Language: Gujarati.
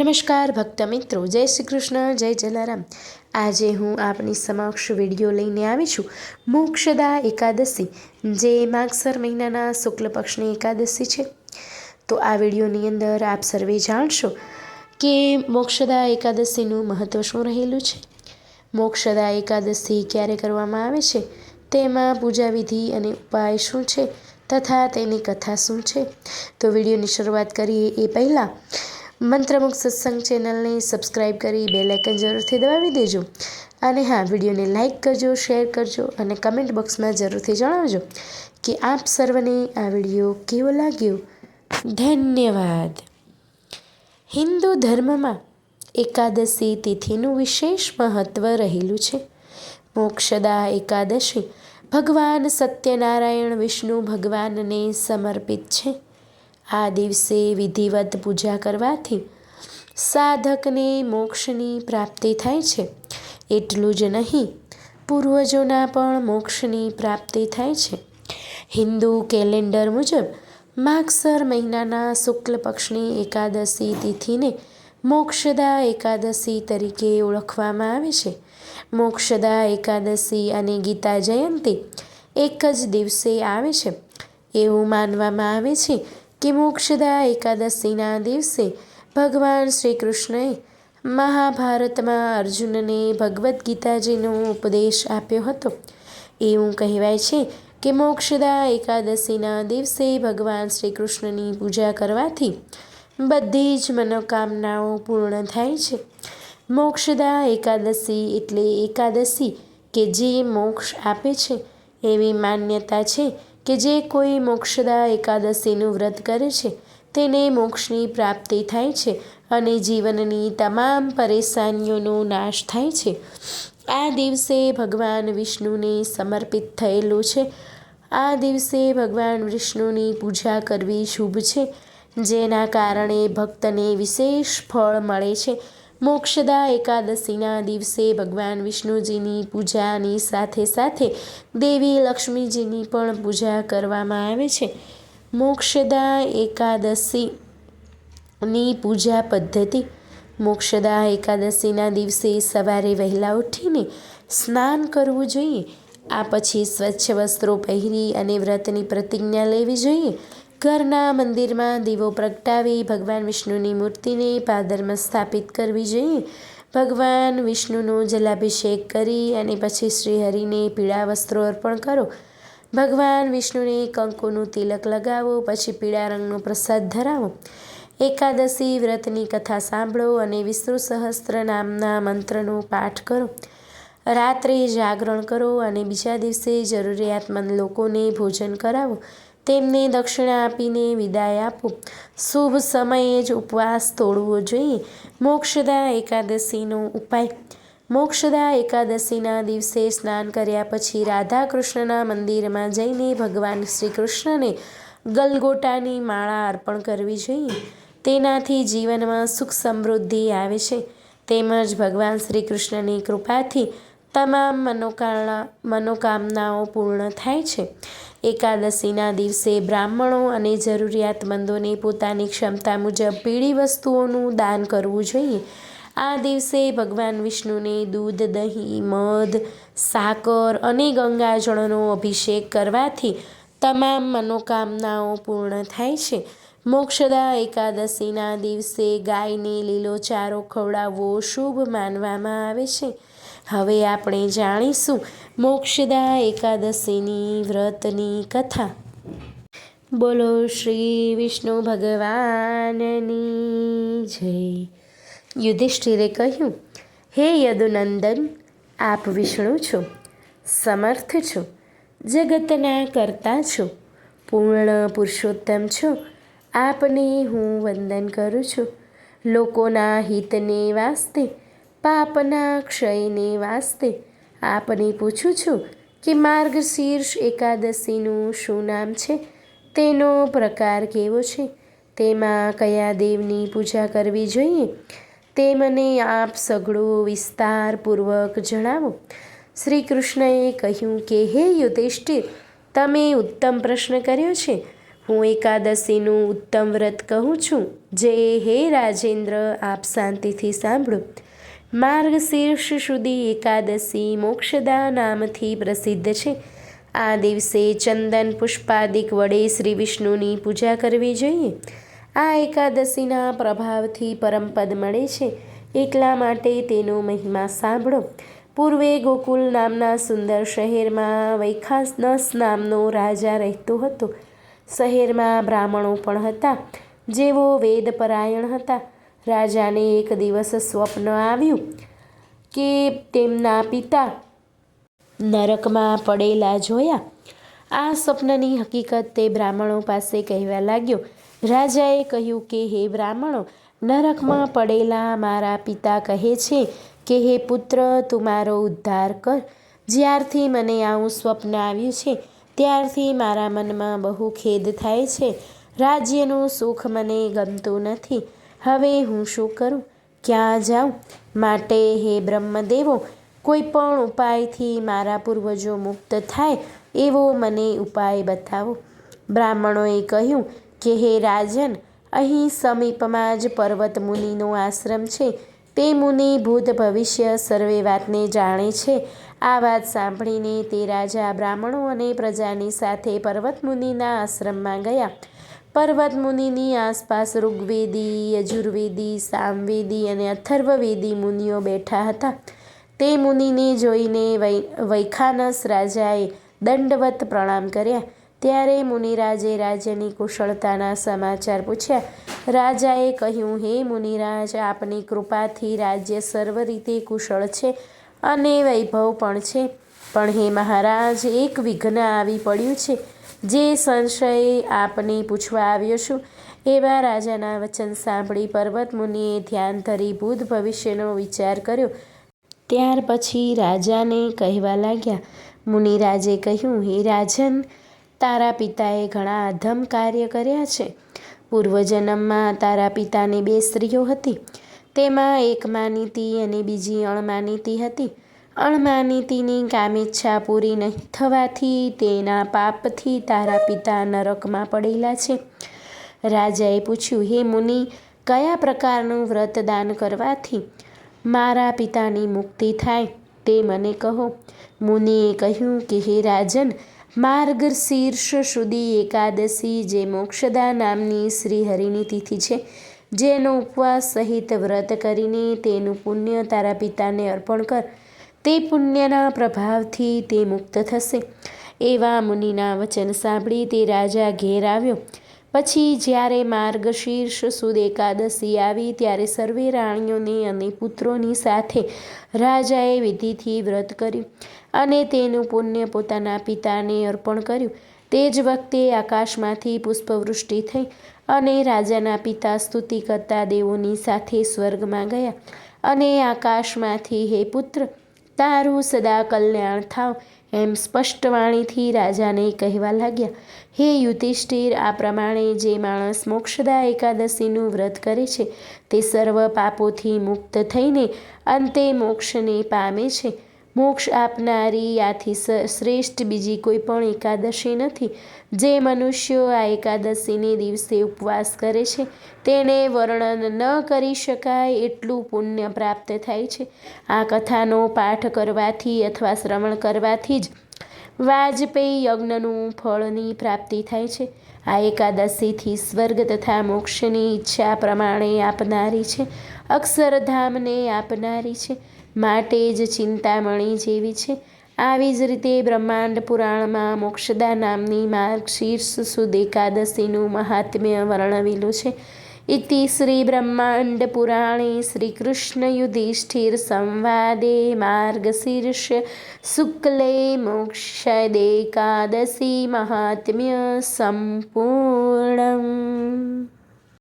નમસ્કાર ભક્ત મિત્રો, જય શ્રી કૃષ્ણ, જય જલારામ। આજે હું આપની સમક્ષ વિડીયો લઈને આવી છું મોક્ષદા એકાદશી, જે માગસર મહિનાના શુક્લ પક્ષની એકાદશી છે। તો આ વિડીયોની અંદર આપ સર્વે જાણશો કે મોક્ષદા એકાદશીનું મહત્ત્વ શું રહેલું છે, મોક્ષદા એકાદશી ક્યારે કરવામાં આવે છે, તેમાં પૂજા વિધિ અને ઉપાય શું છે તથા તેની કથા શું છે। તો વિડીયોની શરૂઆત કરીએ એ પહેલાં મંત્રમુગ્ધ સત્સંગ ચેનલને સબસ્ક્રાઈબ કરી બેલ આઇકન જરૂરથી દબાવી દેજો અને હા, વિડીયોને લાઇક કરજો, શેર કરજો અને કમેન્ટ બોક્સમાં જરૂરથી જણાવજો કે આપ સર્વને આ વિડીયો કેવો લાગ્યો। ધન્યવાદ। હિન્દુ ધર્મમાં એકાદશી તિથિનું વિશેષ મહત્ત્વ રહેલું છે। મોક્ષદા એકાદશી ભગવાન સત્યનારાયણ વિષ્ણુ ભગવાનને સમર્પિત છે। આ દિવસે વિધિવત પૂજા કરવાથી સાધકને મોક્ષની પ્રાપ્તિ થાય છે। એટલું જ નહીં, પૂર્વજોના પણ મોક્ષની પ્રાપ્તિ થાય છે। હિન્દુ કેલેન્ડર મુજબ માગસર મહિનાના શુક્લ પક્ષની એકાદશી તિથિને મોક્ષદા એકાદશી તરીકે ઓળખવામાં આવે છે। મોક્ષદા એકાદશી અને ગીતા જયંતી એક જ દિવસે આવે છે। એવું માનવામાં આવે છે કે મોક્ષદા એકાદશીના દિવસે ભગવાન શ્રી કૃષ્ણએ મહાભારતમાં અર્જુનને ભગવદ્ ગીતાજીનો ઉપદેશ આપ્યો હતો। એવું કહેવાય છે કે મોક્ષદા એકાદશીના દિવસે ભગવાન શ્રી કૃષ્ણની પૂજા કરવાથી બધી જ મનોકામનાઓ પૂર્ણ થાય છે। મોક્ષદા એકાદશી એટલે એકાદશી કે જે મોક્ષ આપે છે। એવી માન્યતા છે કે જે કોઈ મોક્ષદા એકાદશીનું વ્રત કરે છે તેને મોક્ષની પ્રાપ્તિ થાય છે અને જીવનની તમામ પરેશાનીઓનો નાશ થાય છે। આ દિવસે ભગવાન વિષ્ણુને સમર્પિત થયેલું છે। આ દિવસે ભગવાન વિષ્ણુની પૂજા કરવી શુભ છે, જેના કારણે ભક્તને વિશેષ ફળ મળે છે। મોક્ષદા એકાદશીના દિવસે ભગવાન વિષ્ણુજીની પૂજાની સાથે સાથે દેવી લક્ષ્મીજીની પણ પૂજા કરવામાં આવે છે। મોક્ષદા એકાદશીની પૂજા પદ્ધતિ। મોક્ષદા એકાદશીના દિવસે સવારે વહેલા ઉઠીને સ્નાન કરવું જોઈએ। આ પછી સ્વચ્છ વસ્ત્રો પહેરી અને વ્રતની પ્રતિજ્ઞા લેવી જોઈએ। ઘરના મંદિરમાં દીવો પ્રગટાવી ભગવાન વિષ્ણુની મૂર્તિને પાદરમાં સ્થાપિત કરવી જોઈએ। ભગવાન વિષ્ણુનો જલાભિષેક કરી અને પછી શ્રીહરિને પીળા વસ્ત્રો અર્પણ કરો। ભગવાન વિષ્ણુને કંકુનું તિલક લગાવો, પછી પીળા રંગનો પ્રસાદ ધરાવો। એકાદશી વ્રતની કથા સાંભળો અને વિષ્ણુ સહસ્ત્ર નામના મંત્રનો પાઠ કરો। રાત્રે જાગરણ કરો અને બીજા દિવસે જરૂરિયાતમંદ લોકોને ભોજન કરાવો। તેમને દક્ષિણા આપીને વિદાય આપો। શુભ સમયે જ ઉપવાસ તોડવો જોઈએ। મોક્ષદા એકાદશીનો ઉપાય। મોક્ષદા એકાદશીના દિવસે સ્નાન કર્યા પછી રાધા કૃષ્ણના મંદિરમાં જઈને ભગવાન શ્રી કૃષ્ણને ગલગોટાની માળા અર્પણ કરવી જોઈએ। તેનાથી જીવનમાં સુખ સમૃદ્ધિ આવે છે, તેમજ ભગવાન શ્રી કૃષ્ણની કૃપાથી તમામ મનોકામનાઓ પૂર્ણ થાય છે। એકાદશીના દિવસે બ્રાહ્મણો અને જરૂરિયાતમંદોને પોતાની ક્ષમતા મુજબ પીળી વસ્તુઓનું દાન કરવું જોઈએ। આ દિવસે ભગવાન વિષ્ણુને દૂધ, દહીં, મધ, સાકર અને ગંગાજળનો અભિષેક કરવાથી તમામ મનોકામનાઓ પૂર્ણ થાય છે। મોક્ષદા એકાદશીના દિવસે ગાયને લીલો ચારો ખવડાવવો શુભ માનવામાં આવે છે। હવે આપણે જાણીશું મોક્ષદા એકાદશીની વ્રતની કથા। બોલો શ્રી વિષ્ણુ ભગવાનની જય। યુધિષ્ઠિરે કહ્યું, હે યદુનંદન, આપ વિષ્ણુ છો, સમર્થ છો, જગતના કર્તા છો, પૂર્ણ પુરુષોત્તમ છો। આપને હું વંદન કરું છું। લોકોના હિતને વાસ્તે, પાપના ક્ષયને વાસ્તે આપને પૂછું છું કે માર્ગશીર્ષ એકાદશીનું શું નામ છે, તેનો પ્રકાર કેવો છે, તેમાં કયા દેવની પૂજા કરવી જોઈએ, તે મને આપ સઘળો વિસ્તારપૂર્વક જણાવો। શ્રી કૃષ્ણએ કહ્યું કે હે યુધિષ્ઠિર, તમે ઉત્તમ પ્રશ્ન કર્યો છે। હું એકાદશીનું ઉત્તમ વ્રત કહું છું, જે હે રાજેન્દ્ર આપ શાંતિથી સાંભળો. માર્ગશીર્ષ સુધી એકાદશી મોક્ષદા નામથી પ્રસિદ્ધ છે. આ દિવસે ચંદન પુષ્પાદિક વડે શ્રી વિષ્ણુની પૂજા કરવી જોઈએ. આ એકાદશીના પ્રભાવથી પરમપદ મળે છે, એટલા માટે તેનો મહિમા સાંભળો. પૂર્વે ગોકુલ નામના સુંદર શહેરમાં વૈખાનસ નામનો રાજા રહેતો હતો. શહેરમાં બ્રાહ્મણો પણ હતા, જેઓ વેદપરાયણ હતા. રાજાને એક દિવસ સ્વપ્ન આવ્યું કે તેમના પિતા નરકમાં પડેલા જોયા. આ સ્વપ્નની હકીકત તે બ્રાહ્મણો પાસે કહેવા લાગ્યો. રાજાએ કહ્યું કે હે બ્રાહ્મણો, નરકમાં પડેલા મારા પિતા કહે છે કે હે પુત્ર, તું મારો ઉદ્ધાર કર. જ્યારથી મને આવું સ્વપ્ન આવ્યું છે ત્યારથી મારા મનમાં બહુ ખેદ થાય છે. રાજ્યનું સુખ મને ગમતું નથી. હવે હું શું કરું, ક્યાં જાઉં? માટે હે બ્રહ્મદેવો, કોઈ પણ ઉપાયથી મારા પૂર્વજો મુક્ત થાય એવો મને ઉપાય બતાવો. બ્રાહ્મણોએ કહ્યું કે હે રાજન, અહીં સમીપમાં જ પર્વત મુનિનો આશ્રમ છે. તે મુનિ ભૂત ભવિષ્ય સર્વે વાતને જાણે છે. આ વાત સાંભળીને તે રાજા બ્રાહ્મણો અને પ્રજાની સાથે પર્વત મુનિના આશ્રમમાં ગયા. પર્વત મુનિની આસપાસ ઋગ્વેદી, યજુર્વેદી, સામવેદી અને અથર્વવેદી મુનિઓ બેઠા હતા. તે મુનિને જોઈને વૈખાનસ રાજાએ દંડવત પ્રણામ કર્યા. ત્યારે મુનિરાજે રાજ્યની કુશળતાના સમાચાર પૂછ્યા. રાજાએ કહ્યું, હે મુનિરાજ, આપની કૃપાથી રાજ્ય સર્વ રીતે કુશળ છે અને વૈભવ પણ છે. પણ હે મહારાજ, એક વિઘ્ન આવી પડ્યું છે, જે સંશય આપને પૂછવા આવ્યો છું. એવા રાજાના વચન સાંભળી પર્વત મુનિએ ધ્યાન ધરી ભૂત ભવિષ્યનો વિચાર કર્યો. ત્યાર પછી રાજાને કહેવા લાગ્યા. મુનિરાજે કહ્યું, હે રાજન, તારા પિતાએ ઘણા અધમ કાર્ય કર્યા છે. પૂર્વજન્મમાં તારા પિતાની 2 સ્ત્રીઓ હતી. તેમાં એક માનીતી અને બીજી અણમાનીતી હતી. અણમાનીતીની કામેચ્છા પૂરી નહીં થવાથી તેના પાપથી તારા પિતા નરકમાં પડેલા છે. રાજાએ પૂછ્યું, હે મુનિ, કયા પ્રકારનું વ્રતદાન કરવાથી મારા પિતાની મુક્તિ થાય તે મને કહો. મુનિએ કહ્યું કે હે રાજન, માર્ગશીર્ષ સુધી એકાદશી, જે મોક્ષદા નામની શ્રી હરિની તિથિ છે, જેનો ઉપવાસ સહિત વ્રત કરીને તેનું પુણ્ય તારા પિતાને અર્પણ કર. તે પુણ્યના પ્રભાવથી તે મુક્ત થશે. એવા મુનિના વચન સાંભળી તે રાજા ઘેર આવ્યો. પછી જ્યારે માર્ગશીર્ષ સુદ એકાદશી આવી ત્યારે સર્વે રાણીઓને અને પુત્રોની સાથે રાજાએ વિધિથી વ્રત કર્યું અને તેનું પુણ્ય પોતાના પિતાને અર્પણ કર્યું. તે જ વખતે આકાશમાંથી પુષ્પવૃષ્ટિ થઈ અને રાજાના પિતા સ્તુતિ કરતા દેવોની સાથે સ્વર્ગમાં ગયા અને આકાશમાંથી, હે પુત્ર, તારું સદા કલ્યાણ થાવ એમ સ્પષ્ટ વાણીથી રાજાને કહેવા લાગ્યા. હે યુધિષ્ઠિર, આ પ્રમાણે જે માણસ મોક્ષદા એકાદશીનું વ્રત કરે છે તે સર્વ પાપોથી મુક્ત થઈને અંતે મોક્ષને પામે છે. મોક્ષ આપનારી આથી શ્રેષ્ઠ બીજી કોઈ પણ એકાદશી નથી. જે મનુષ્યો આ એકાદશીને દિવસે ઉપવાસ કરે છે તેને વર્ણન ન કરી શકાય એટલું પુણ્ય પ્રાપ્ત થાય છે. આ કથાનો પાઠ કરવાથી અથવા શ્રવણ કરવાથી જ વાજપેયી યજ્ઞનું ફળની પ્રાપ્તિ થાય છે. આ એકાદશીથી સ્વર્ગ તથા મોક્ષની ઈચ્છા પ્રમાણે આપનારી છે. અક્ષરધામને આપનારી છે. માટે જ ચિંતામણી જેવી છે. આવી જ રીતે બ્રહ્માંડ પુરાણમાં મોક્ષદા નામની માર્ગશીર્ષ સુદ એકાદશીનું મહાત્મ્ય વર્ણવેલું છે. ઇતિ શ્રી બ્રહ્માંડ પુરાણે શ્રી કૃષ્ણ યુધિષ્ઠિર સંવાદે માર્ગશીર્ષ શુક્લે મોક્ષદેકાદશી મહાત્મ્ય સંપૂર્ણમ.